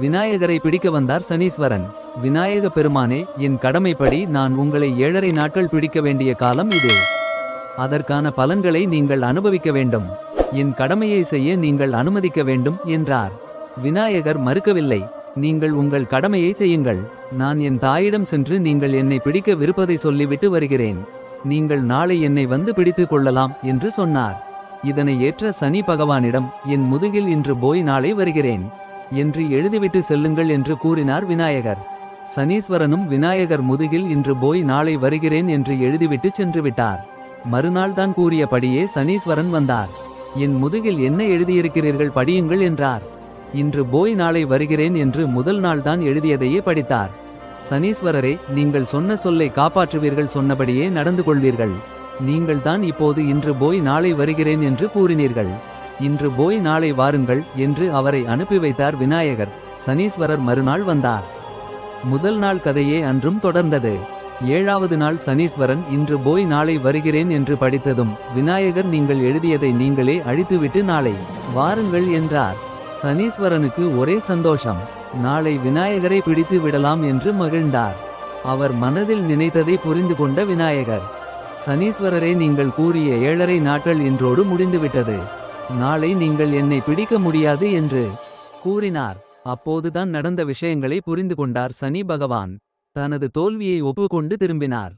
விநாயகரை பிடிக்க வந்தார் சனீஸ்வரன். விநாயக பெருமானே, என் கடமைப்படி நான் உங்களை 7.5 நாட்கள் பிடிக்க வேண்டிய காலம் இது. அதற்கான பலன்களை நீங்கள் அனுபவிக்க வேண்டும். என் கடமையை செய்ய நீங்கள் அனுமதிக்க வேண்டும் என்றார். விநாயகர் மறுக்கவில்லை. நீங்கள் உங்கள் கடமையை செய்யுங்கள். நான் என் தாயிடம் சென்று நீங்கள் என்னை பிடிக்க விருப்பதை சொல்லிவிட்டு வருகிறேன். நீங்கள் நாளை என்னை வந்து பிடித்துக் கொள்ளலாம் என்று சொன்னார். இதனை ஏற்ற சனி பகவானிடம், என் முதுகில் இன்று போய் நாளை வருகிறேன் என்று எழுதிவிட்டு செல்லுங்கள் என்று கூறினார் விநாயகர். சனீஸ்வரனும் விநாயகர் முதுகில் இன்று போய் நாளை வருகிறேன் என்று எழுதிவிட்டு சென்று விட்டார். மறுநாள் தான் கூறியபடியே சனீஸ்வரன் வந்தார். என் முதுகில் என்ன எழுதியிருக்கிறீர்கள், படியுங்கள் என்றார். இன்று போய் நாளை வருகிறேன் என்று முதல் நாள் தான் எழுதியதையே படித்தார். சனீஸ்வரரே, நீங்கள் சொன்ன சொல்லை காப்பாற்றுவீர்கள், சொன்னபடியே நடந்து கொள்வீர்கள். நீங்கள் தான் இப்போது இன்று போய் நாளை வருகிறேன் என்று கூறினீர்கள். இன்று போய் நாளை வாருங்கள் என்று அவரை அனுப்பி வைத்தார் விநாயகர். சனீஸ்வரர் மறுநாள் வந்தார். முதல் நாள் கதையே அன்றும் தொடர்ந்தது. 7வது நாள் சனீஸ்வரன் இன்று போய் நாளை வருகிறேன் என்று படித்ததும், விநாயகர் நீங்கள் எழுதியதை நீங்களே அழித்துவிட்டு நாளை வாருங்கள் என்றார். சனீஸ்வரனுக்கு ஒரே சந்தோஷம். நாளை விநாயகரை பிடித்து விடலாம் என்று மகிழ்ந்தார். அவர் மனதில் நினைத்ததை புரிந்து கொண்ட விநாயகர், சனீஸ்வரரே, நீங்கள் கூறிய 7.5 நாட்கள் இன்றோடு முடிந்துவிட்டது. நாளை நீங்கள் என்னை பிடிக்க முடியாது என்று கூறினார். அப்போதுதான் நடந்த விஷயங்களை புரிந்து கொண்டார் சனி பகவான். தனது தோல்வியை ஒப்புக்கொண்டு திரும்பினார்.